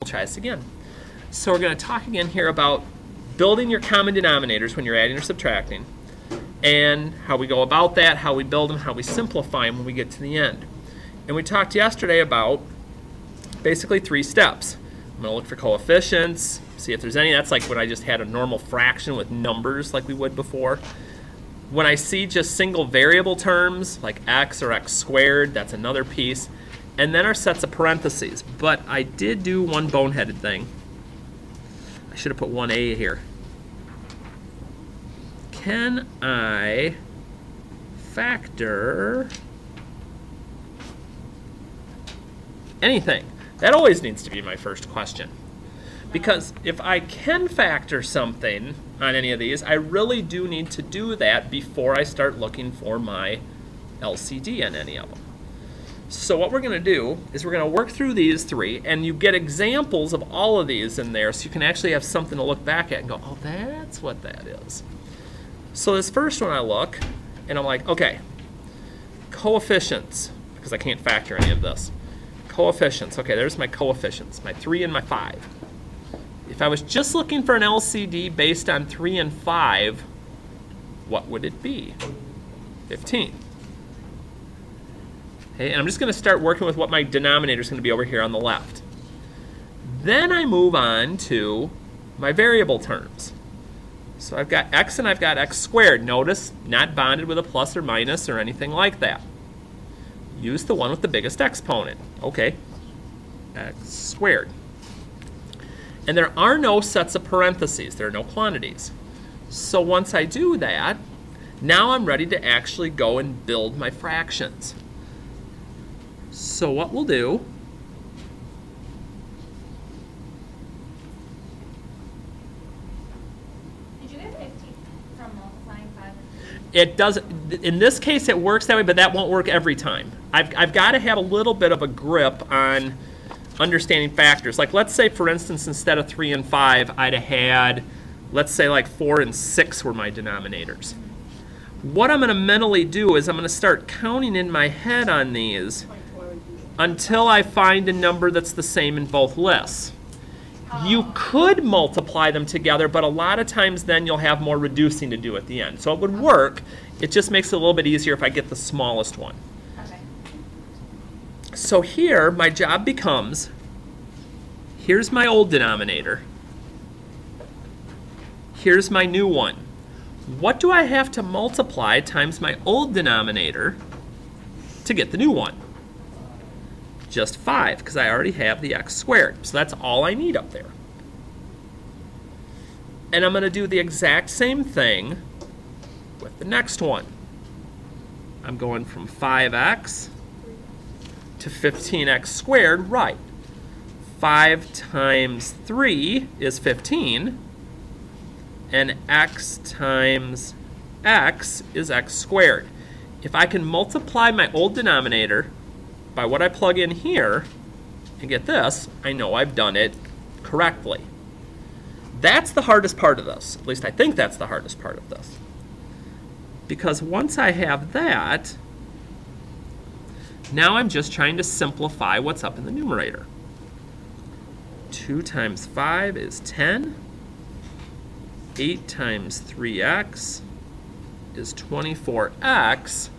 We'll try this again. So we're going to talk again here about building your common denominators when you're adding or subtracting, and how we go about that, how we build them, how we simplify them when we get to the end. And we talked yesterday about basically 3 steps. I'm going to look for coefficients, see if there's any. That's like when I just had a normal fraction with numbers like we would before. When I see just single variable terms like x or x squared, that's another piece. And then our sets of parentheses. But I did do one boneheaded thing. I should have put 1a here. Can I factor anything? That always needs to be my first question. Because if I can factor something on any of these, I really do need to do that before I start looking for my LCD on any of them. So what we're going to do is we're going to work through these 3, and you get examples of all of these in there so you can actually have something to look back at and go, oh, that's what that is. So this first one I look, and I'm like, okay, coefficients, because I can't factor any of this. Coefficients, okay, there's my coefficients, my 3 and my 5. If I was just looking for an LCD based on 3 and 5, what would it be? 15. Okay, and I'm just going to start working with what my denominator is going to be over here on the left. Then I move on to my variable terms. So I've got x and I've got x squared. Notice, not bonded with a plus or minus or anything like that. Use the one with the biggest exponent. Okay, x squared. And there are no sets of parentheses. There are no quantities. So once I do that, now I'm ready to actually go and build my fractions. So what we'll do, did you get 15 from multiplying 5 and 3? it does, in this case it works that way, but that won't work every time. I've got to have a little bit of a grip on understanding factors. Like let's say for instance instead of 3 and 5 I'd have had, let's say like 4 and 6 were my denominators. What I'm going to mentally do is I'm going to start counting in my head on these until I find a number that's the same in both lists. You could multiply them together, but a lot of times then you'll have more reducing to do at the end. So it would work, it just makes it a little bit easier if I get the smallest one. Okay. So here my job becomes, here's my old denominator, here's my new one. What do I have to multiply times my old denominator to get the new one? Just 5, because I already have the x squared. So that's all I need up there. And I'm going to do the exact same thing with the next one. I'm going from 5x to 15x squared, right. 5 times 3 is 15, and x times x is x squared. If I can multiply my old denominator by what I plug in here and get this, I know I've done it correctly. That's the hardest part of this. At least I think that's the hardest part of this. Because once I have that, now I'm just trying to simplify what's up in the numerator. 2 times 5 is 10. 8 times 3x is 24x.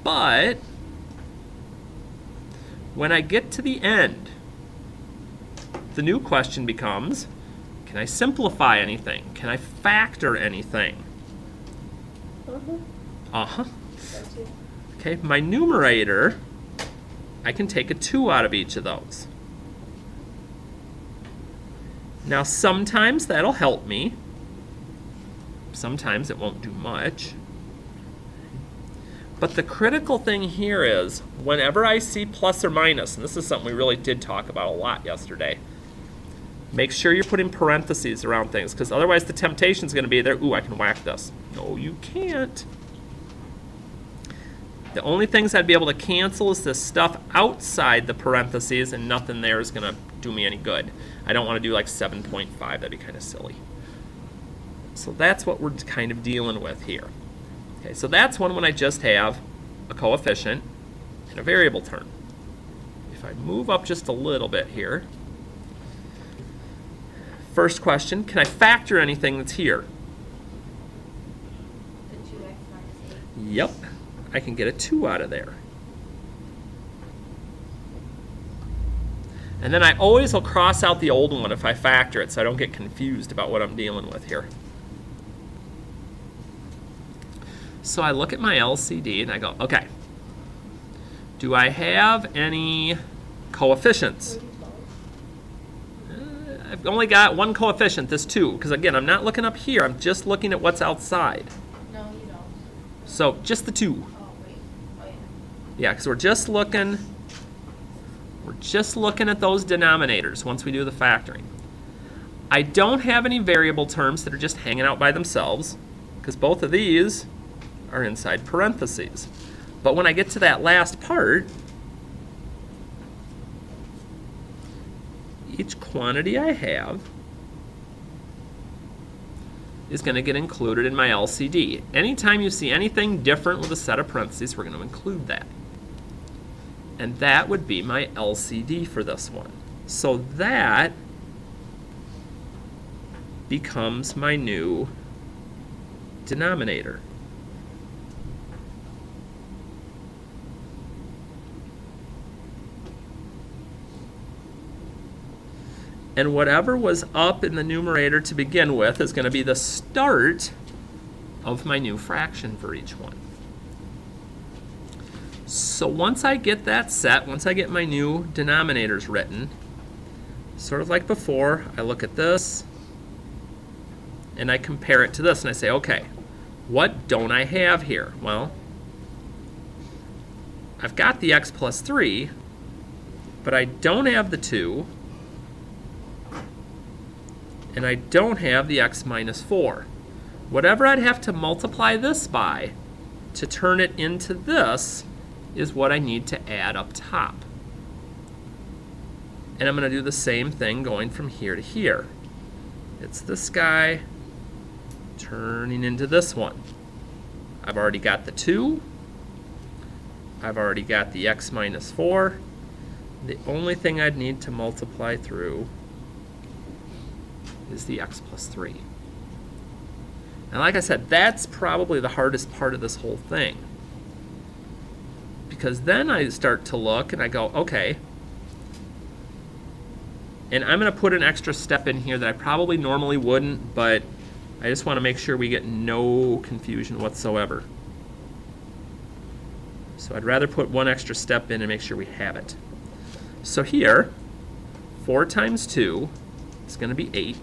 But when I get to the end, the new question becomes, can I simplify anything? Can I factor anything? Okay, my numerator, I can take a 2 out of each of those. Now sometimes that'll help me. Sometimes it won't do much. But the critical thing here is, whenever I see plus or minus, and this is something we really did talk about a lot yesterday, make sure you're putting parentheses around things, because otherwise the temptation is going to be there, ooh, I can whack this. No, you can't. The only things I'd be able to cancel is this stuff outside the parentheses, and nothing there is going to do me any good. I don't want to do like 7.5, that'd be kind of silly. So that's what we're kind of dealing with here. Okay, so that's one when I just have a coefficient and a variable term. If I move up just a little bit here, first question, can I factor anything that's here? The 2x minus 8. Yep, I can get a 2 out of there. And then I always will cross out the old one if I factor it so I don't get confused about what I'm dealing with here. So I look at my LCD and I go, okay, do I have any coefficients? I've only got one coefficient, this 2, because again, I'm not looking up here, I'm just looking at what's outside. No, you don't. So just the 2. Oh, wait. Oh, yeah. Yeah, because we're just looking at those denominators once we do the factoring. I don't have any variable terms that are just hanging out by themselves, because both of these are inside parentheses. But when I get to that last part, each quantity I have is going to get included in my LCD. Anytime you see anything different with a set of parentheses, we're going to include that. And that would be my LCD for this one. So that becomes my new denominator. And whatever was up in the numerator to begin with is going to be the start of my new fraction for each one. So once I get that set, once I get my new denominators written, sort of like before, I look at this and I compare it to this and I say, okay, what don't I have here? Well, I've got the x plus 3, but I don't have the 2, and I don't have the x minus 4. Whatever I'd have to multiply this by to turn it into this is what I need to add up top. And I'm going to do the same thing going from here to here. It's this guy turning into this one. I've already got the 2. I've already got the x minus 4. The only thing I'd need to multiply through is the x plus 3. And like I said, that's probably the hardest part of this whole thing. Because then I start to look and I go, okay, and I'm going to put an extra step in here that I probably normally wouldn't, but I just want to make sure we get no confusion whatsoever. So I'd rather put one extra step in and make sure we have it. So here, 4 times 2 is going to be 8.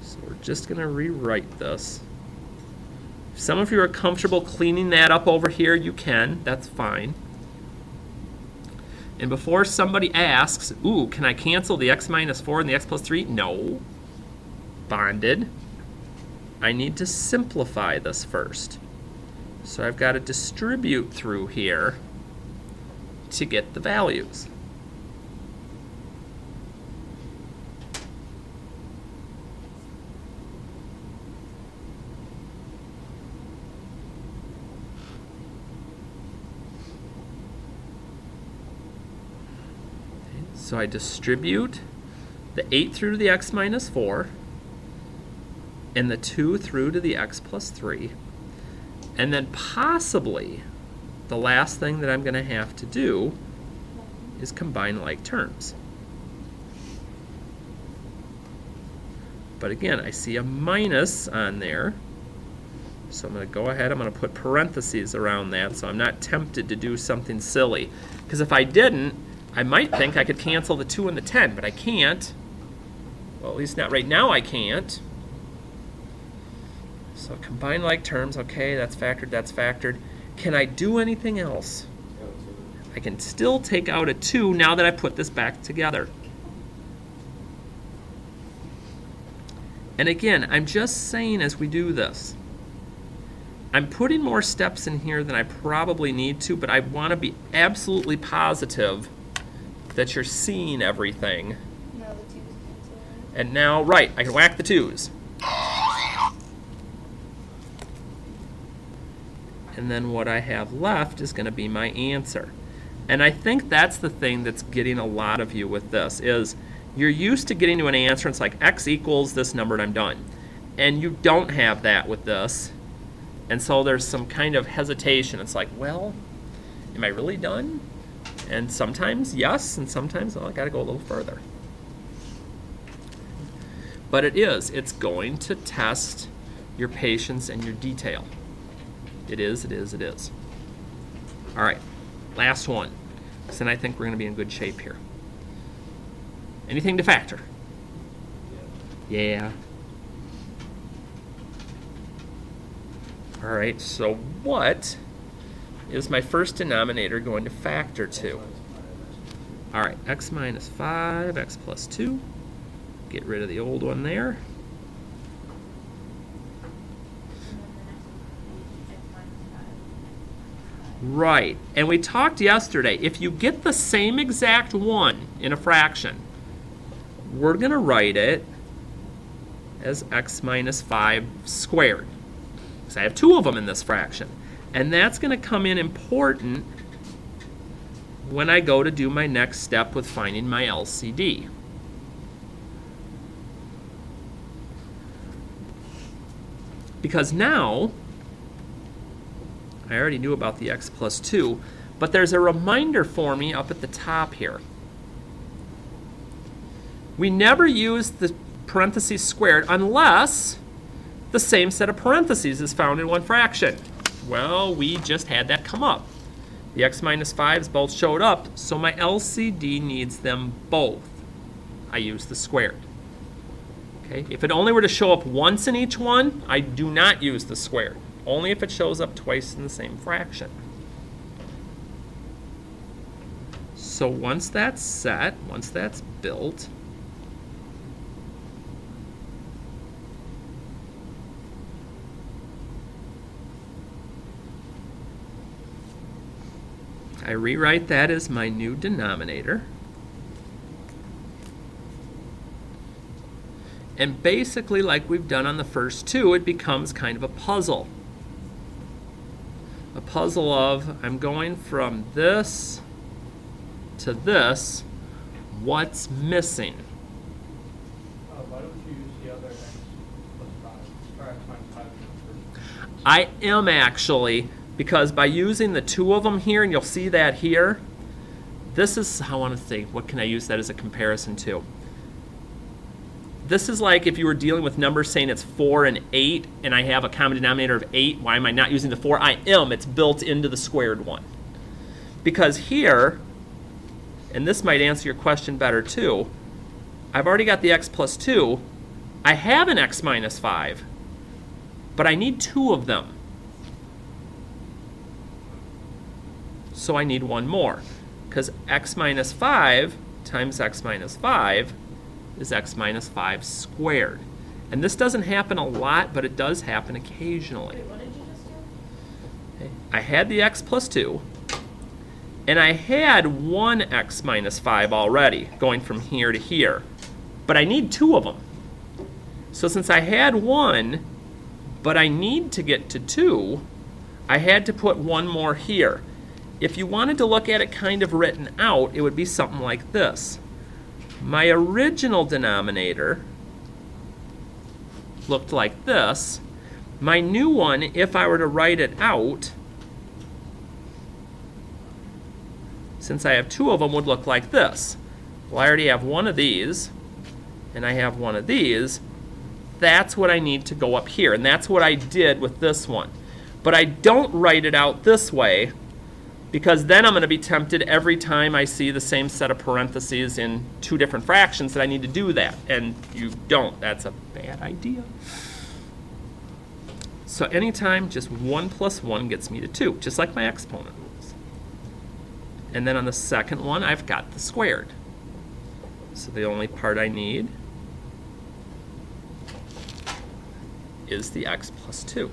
So we're just going to rewrite this. If some of you are comfortable cleaning that up over here, you can. That's fine. And before somebody asks, ooh, can I cancel the x minus 4 and the x plus 3? No. Bonded. I need to simplify this first. So I've got to distribute through here to get the values. So I distribute the 8 through to the x minus 4 and the 2 through to the x plus 3. And then possibly the last thing that I'm going to have to do is combine like terms. But again, I see a minus on there. So I'm going to go ahead, I'm going to put parentheses around that so I'm not tempted to do something silly. Because if I didn't, I might think I could cancel the 2 and the 10, but I can't. Well, at least not right now I can't. So combine like terms, okay, that's factored, that's factored. Can I do anything else? I can still take out a 2 now that I put this back together. And again, I'm just saying as we do this, I'm putting more steps in here than I probably need to, but I want to be absolutely positive that you're seeing everything. Now the 2's canceling. And now, right, I can whack the 2's. And then what I have left is going to be my answer. And I think that's the thing that's getting a lot of you with this, is you're used to getting to an answer, and it's like x equals this number and I'm done. And you don't have that with this. And so there's some kind of hesitation. It's like, well, am I really done? And sometimes yes, and sometimes, well, I gotta go a little further. But it's going to test your patience and your detail. It is. All right, last one. So then I think we're gonna be in good shape here. Anything to factor? Yeah. All right, so what is my first denominator going to factor to? All right, x minus 5, x plus 2. Get rid of the old one there. Right, and we talked yesterday, if you get the same exact one in a fraction, we're going to write it as x minus 5 squared. Because I have 2 of them in this fraction. And that's going to come in important when I go to do my next step with finding my LCD. Because now, I already knew about the x plus 2, but there's a reminder for me up at the top here. We never use the parentheses squared unless the same set of parentheses is found in one fraction. Well, we just had that come up. The x minus 5s both showed up, so my LCD needs them both. I use the squared. Okay? If it only were to show up once in each one, I do not use the squared. Only if it shows up twice in the same fraction. So once that's set, once that's built, I rewrite that as my new denominator. And basically, like we've done on the first two, it becomes kind of a puzzle. A puzzle of, I'm going from this to this, what's missing? Why don't you use the other x plus 5, or x minus 5 in the first? I am actually, because by using the 2 of them here, and you'll see that here, this is, I want to think, what can I use that as a comparison to? This is like if you were dealing with numbers saying it's 4 and 8, and I have a common denominator of 8. Why am I not using the 4? I am. It's built into the squared one. Because here, and this might answer your question better too, I've already got the x plus 2. I have an x minus 5, but I need 2 of them. So I need one more, because x minus 5 times x minus 5 is x minus 5 squared. And this doesn't happen a lot, but it does happen occasionally. Wait, what did you just do? Okay. I had the x plus 2, and I had one x minus 5 already, going from here to here. But I need 2 of them. So since I had 1, but I need to get to 2, I had to put one more here. If you wanted to look at it kind of written out, it would be something like this. My original denominator looked like this. My new one, if I were to write it out, since I have 2 of them, would look like this. Well, I already have one of these, and I have one of these. That's what I need to go up here, and that's what I did with this one. But I don't write it out this way, because then I'm going to be tempted every time I see the same set of parentheses in 2 different fractions that I need to do that. And you don't. That's a bad idea. So anytime, just 1 plus 1 gets me to 2, just like my exponent rules. And then on the second one, I've got the squared. So the only part I need is the x plus 2.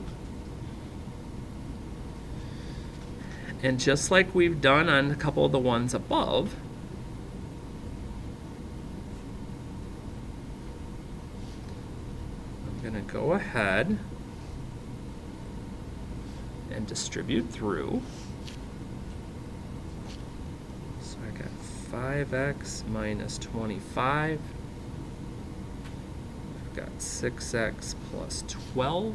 And just like we've done on a couple of the ones above, I'm going to go ahead and distribute through. 5x minus 25. We've got 6x plus 12.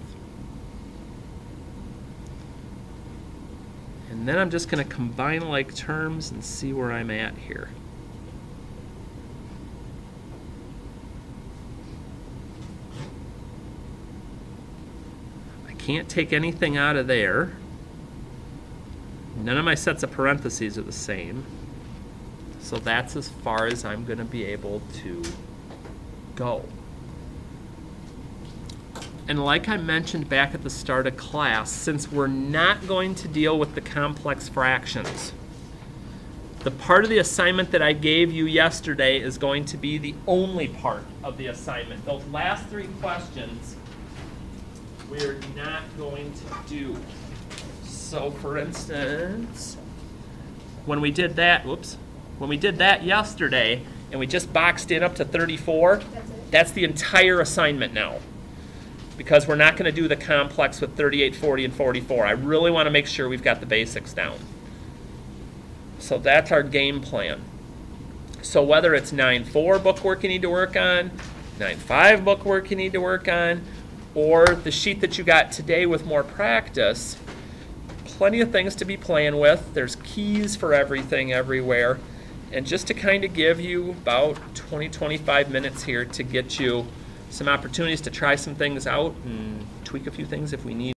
And then I'm just going to combine like terms and see where I'm at here. I can't take anything out of there. None of my sets of parentheses are the same. So that's as far as I'm going to be able to go. And like I mentioned back at the start of class, since we're not going to deal with the complex fractions, the part of the assignment that I gave you yesterday is going to be the only part of the assignment. Those last 3 questions we're not going to do. So for instance, when we did that, when we did that yesterday and we just boxed in up to 34, that's the entire assignment now. Because we're not going to do the complex with 38, 40, and 44. I really want to make sure we've got the basics down. So that's our game plan. So whether it's 9-4 bookwork you need to work on, 9-5 bookwork you need to work on, or the sheet that you got today with more practice, plenty of things to be playing with. There's keys for everything everywhere. And just to kind of give you about 20-25 minutes here to get you some opportunities to try some things out and tweak a few things if we need.